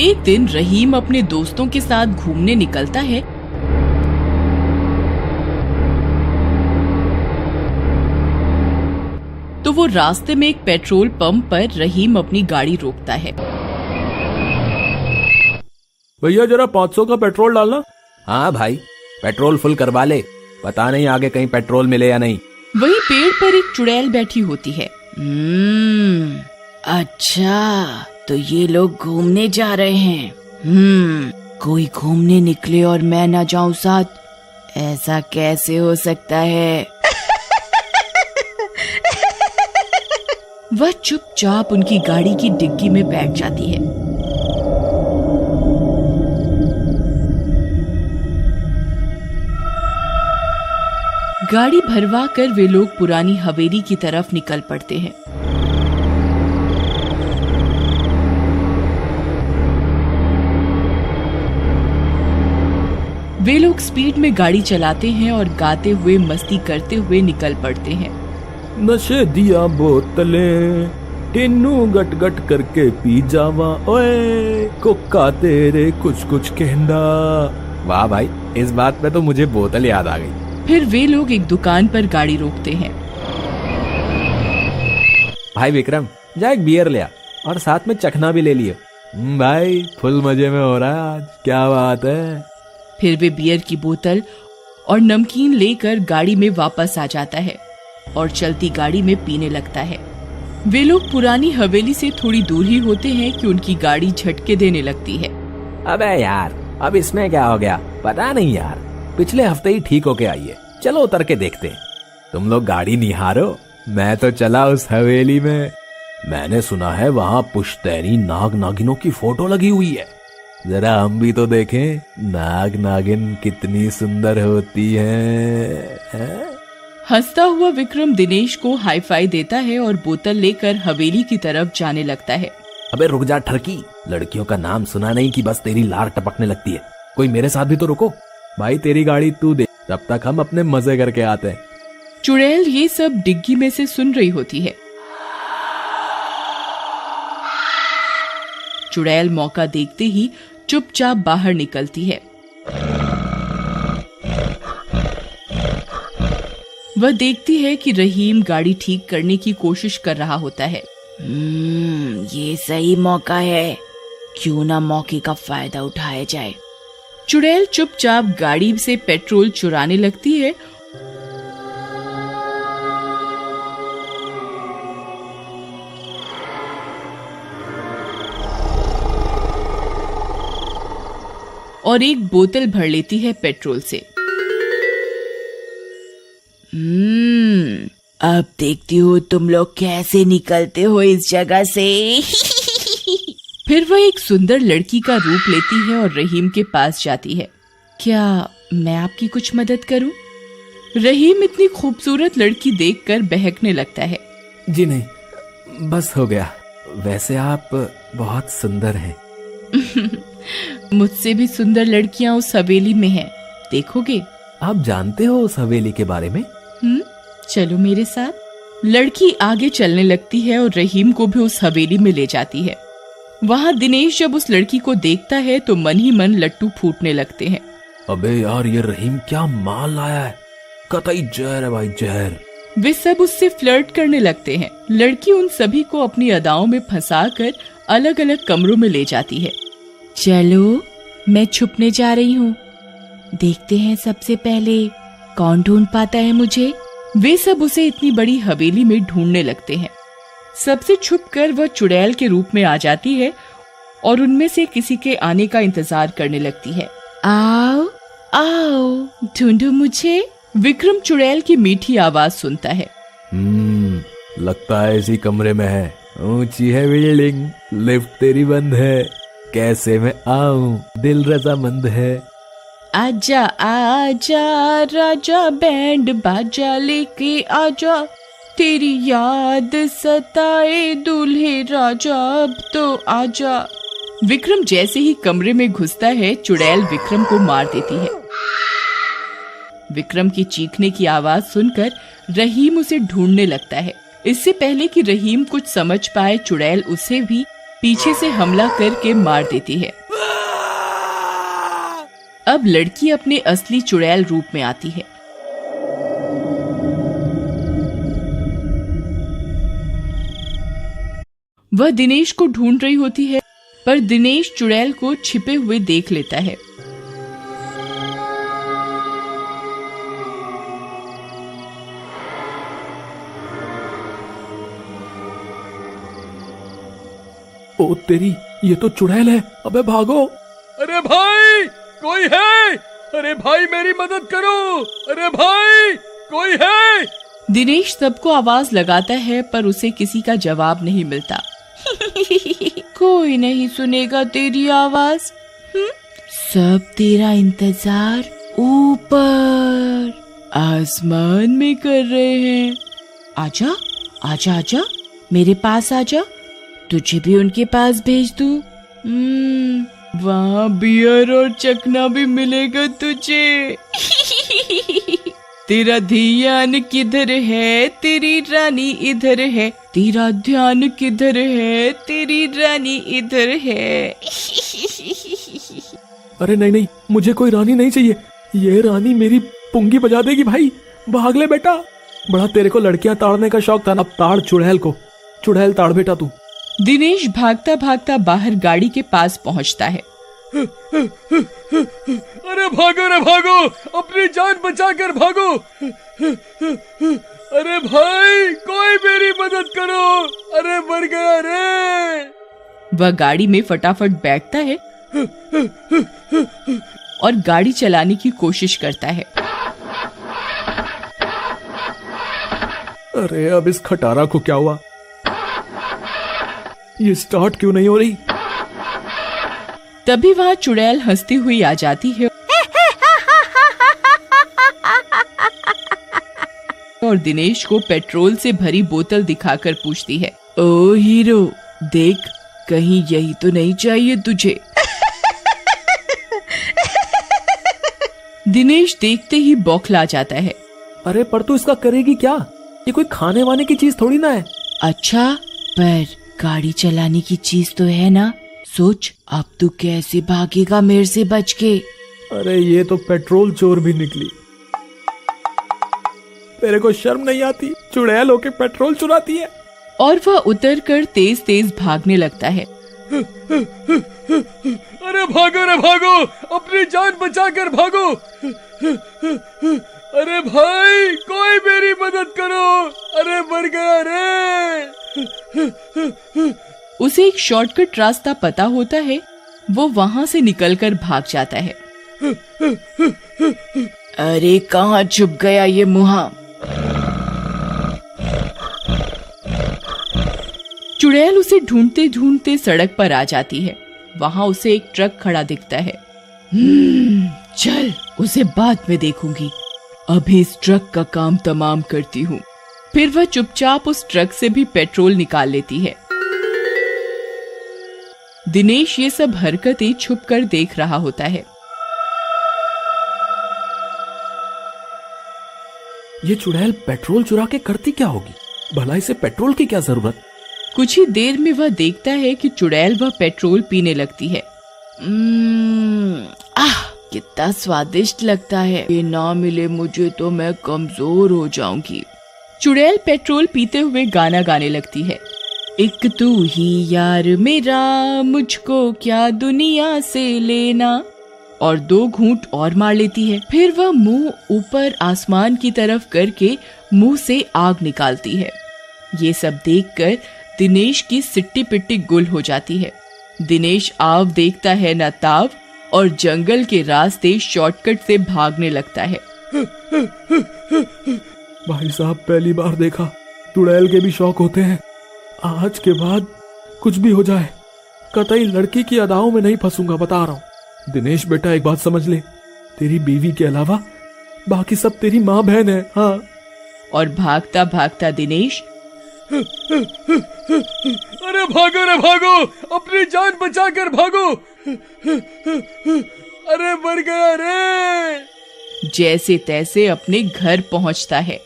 एक दिन रहीम अपने दोस्तों के साथ घूमने निकलता है। तो वो रास्ते में एक पेट्रोल पंप पर रहीम अपनी गाड़ी रोकता है। भैया जरा 500 का पेट्रोल डालना। हाँ भाई, पेट्रोल फुल करवा ले, पता नहीं आगे कहीं पेट्रोल मिले या नहीं। वही पेड़ पर एक चुड़ैल बैठी होती है। अच्छा, तो ये लोग घूमने जा रहे हैं। कोई घूमने निकले और मैं ना जाऊं साथ, ऐसा कैसे हो सकता है? वह चुपचाप उनकी गाड़ी की डिग्गी में बैठ जाती है। गाड़ी भरवा कर वे लोग पुरानी हवेली की तरफ निकल पड़ते हैं। वे लोग स्पीड में गाड़ी चलाते हैं और गाते हुए मस्ती करते हुए निकल पड़ते हैं। नशे दिया बोतलें टिन्नू गट गट करके पी जावा, ओए कोका तेरे कुछ कुछ कहना। वाह भाई, इस बात पे तो मुझे बोतल याद आ गई। फिर वे लोग एक दुकान पर गाड़ी रोकते हैं। भाई विक्रम, जा एक बियर ले आ और साथ में चखना भी ले लियो। भाई फुल मजे में हो रहा है आज, क्या बात है। फिर वे बियर की बोतल और नमकीन लेकर गाड़ी में वापस आ जाता है और चलती गाड़ी में पीने लगता है। वे लोग पुरानी हवेली से थोड़ी दूर ही होते हैं कि उनकी गाड़ी झटके देने लगती है। अबे यार, अब इसमें क्या हो गया? पता नहीं यार, पिछले हफ्ते ही ठीक होके आई है। चलो उतर के देखते हैं। तुम लोग गाड़ी निहारो, मैं तो चला उस हवेली में। मैंने सुना है वहाँ पुश्तैनी नाग नागिनों की फोटो लगी हुई है। जरा हम भी तो देखें नाग नागिन कितनी सुंदर होती है? हंसता हुआ विक्रम दिनेश को हाई फाई देता है और बोतल लेकर हवेली की तरफ जाने लगता है। अबे रुक जा ठरकी, लड़कियों का नाम सुना नहीं कि बस तेरी लार टपकने लगती है। कोई मेरे साथ भी तो रुको। भाई तेरी गाड़ी तू दे, तब तक हम अपने मजे करके आते हैं। चुड़ैल ये सब डिग्गी में से सुन रही होती है। चुड़ैल मौका देखते ही चुपचाप बाहर निकलती है। वह देखती है कि रहीम गाड़ी ठीक करने की कोशिश कर रहा होता है। ये सही मौका है, क्यों ना मौके का फायदा उठाया जाए। चुड़ैल चुपचाप गाड़ी से पेट्रोल चुराने लगती है और एक बोतल भर लेती है पेट्रोल से। अब देखती हूँ तुम लोग कैसे निकलते हो इस जगह से। फिर वह एक सुंदर लड़की का रूप लेती है और रहीम के पास जाती है। क्या मैं आपकी कुछ मदद करूं? रहीम इतनी खूबसूरत लड़की देखकर बहकने लगता है। जी नहीं, बस हो गया। वैसे आप बहुत सुंदर हैं। मुझसे भी सुंदर लड़कियां उस हवेली में हैं, देखोगे? आप जानते हो उस हवेली के बारे में? चलो मेरे साथ। लड़की आगे चलने लगती है और रहीम को भी उस हवेली में ले जाती है। वहाँ दिनेश जब उस लड़की को देखता है तो मन ही मन लट्टू फूटने लगते हैं। अबे यार, ये रहीम क्या माल लाया है, कतई जहर है भाई, जहर। वे सब उससे फ्लर्ट करने लगते हैं। लड़की उन सभी को अपनी अदाओं में फंसाकर अलग अलग कमरों में ले जाती है। चलो मैं छुपने जा रही हूँ, देखते हैं सबसे पहले कौन ढूंढ पाता है मुझे। वे सब उसे इतनी बड़ी हवेली में ढूंढने लगते हैं। सबसे छुपकर वह चुड़ैल के रूप में आ जाती है और उनमें से किसी के आने का इंतजार करने लगती है। आओ आओ, ढूंढो मुझे। विक्रम चुड़ैल की मीठी आवाज सुनता है। लगता है इसी कमरे में है। ऊंची है बिल्डिंग, लिफ्ट तेरी बंद है, कैसे मैं आऊं, दिल रजामंद है। आजा आजा राजा, बैंड बाजा लेके आजा, तेरी याद सताए दूल्हे राजा, अब तो आजा। विक्रम जैसे ही कमरे में घुसता है, चुड़ैल विक्रम को मार देती है। विक्रम की चीखने की आवाज सुनकर रहीम उसे ढूंढने लगता है। इससे पहले कि रहीम कुछ समझ पाए, चुड़ैल उसे भी पीछे से हमला करके मार देती है। अब लड़की अपने असली चुड़ैल रूप में आती है। वह दिनेश को ढूंढ रही होती है, पर दिनेश चुड़ैल को छिपे हुए देख लेता है। ओ तेरी, ये तो चुड़ैल है। अबे भागो। अरे भाई कोई है? अरे भाई मेरी मदद करो। अरे भाई कोई है? दिनेश सबको आवाज लगाता है, पर उसे किसी का जवाब नहीं मिलता। कोई नहीं सुनेगा तेरी आवाज। सब तेरा इंतजार ऊपर आसमान में कर रहे हैं। आजा आजा आजा, मेरे पास आजा, तुझे भी उनके पास भेज दूं। वहाँ बियर और चखना भी मिलेगा तुझे। तेरा ध्यान किधर है, तेरी रानी इधर है। तेरा ध्यान किधर है, तेरी रानी इधर है। अरे नहीं नहीं, मुझे कोई रानी नहीं चाहिए। ये रानी मेरी पुंगी बजा देगी। भाई भाग ले बेटा। बड़ा तेरे को लड़कियां ताड़ने का शौक था ना, अब ताड़ चुड़ैल को। चुड़ैल ताड़ बेटा तू। दिनेश भागता भागता बाहर गाड़ी के पास पहुंचता है। अरे भागो रे भागो, अपनी जान बचाकर भागो। अरे भाई कोई मेरी मदद करो। अरे मर गया रे। वह गाड़ी में फटाफट बैठता है और गाड़ी चलाने की कोशिश करता है। अरे अब इस खटारा को क्या हुआ? ये स्टार्ट क्यों नहीं हो रही? तभी वहाँ चुड़ैल हंसती हुई आ जाती है और दिनेश को पेट्रोल से भरी बोतल दिखाकर पूछती है, ओ हीरो, देख कहीं यही तो नहीं चाहिए तुझे। दिनेश देखते ही बौखला जाता है। अरे पर तू इसका करेगी क्या? ये कोई खाने वाने की चीज थोड़ी ना है। अच्छा, पर गाड़ी चलाने की चीज तो है ना। सोच, अब तू कैसे भागेगा मेरे से बच के। अरे ये तो पेट्रोल चोर भी निकली। तेरे को शर्म नहीं आती? चुड़ैल होके पेट्रोल चुराती है। और वह उतरकर तेज तेज भागने लगता है। अरे भागो रे भागो, अपनी जान बचाकर भागो। अरे भाई कोई मेरी मदद करो। अरे मर गया रे। उसे एक शॉर्टकट रास्ता पता होता है। वो वहाँ से निकलकर भाग जाता है। अरे कहाँ छुप गया ये मुहा। चुड़ैल उसे ढूंढते ढूंढते सड़क पर आ जाती है। वहाँ उसे एक ट्रक खड़ा दिखता है। चल, उसे बाद में देखूंगी, अभी इस ट्रक का काम तमाम करती हूँ। फिर वह चुपचाप उस ट्रक से भी पेट्रोल निकाल लेती है। दिनेश ये सब हरकतें छुपकर देख रहा होता है। ये चुड़ैल पेट्रोल चुरा के करती क्या होगी? भला इसे पेट्रोल की क्या जरूरत? कुछ ही देर में वह देखता है कि चुड़ैल वह पेट्रोल पीने लगती है। कितना स्वादिष्ट लगता है। ये ना मिले मुझे तो मैं कमजोर हो जाऊंगी। चुड़ैल पेट्रोल पीते हुए गाना गाने लगती है। एक तू ही यार मेरा, मुझको क्या दुनिया से लेना। और 2 घूंट और मार लेती है। फिर वह मुंह ऊपर आसमान की तरफ करके मुंह से आग निकालती है। ये सब देखकर दिनेश की सिट्टी पिट्टी गुल हो जाती है। दिनेश आव देखता है न ताव और जंगल के रास्ते शॉर्टकट से भागने लगता है। भाई साहब, पहली बार देखा चुड़ैल के भी शौक होते हैं। आज के बाद कुछ भी हो जाए, कतई लड़की की अदाओं में नहीं फंसूंगा, बता रहा हूँ। दिनेश बेटा, एक बात समझ ले, तेरी बीवी के अलावा बाकी सब तेरी माँ बहन है। हाँ। और भागता भागता दिनेश अरे भागो रे भागो, अपनी जान बचाकर भागो, अरे मर गया रे, जैसे तैसे अपने घर पहुंचता है।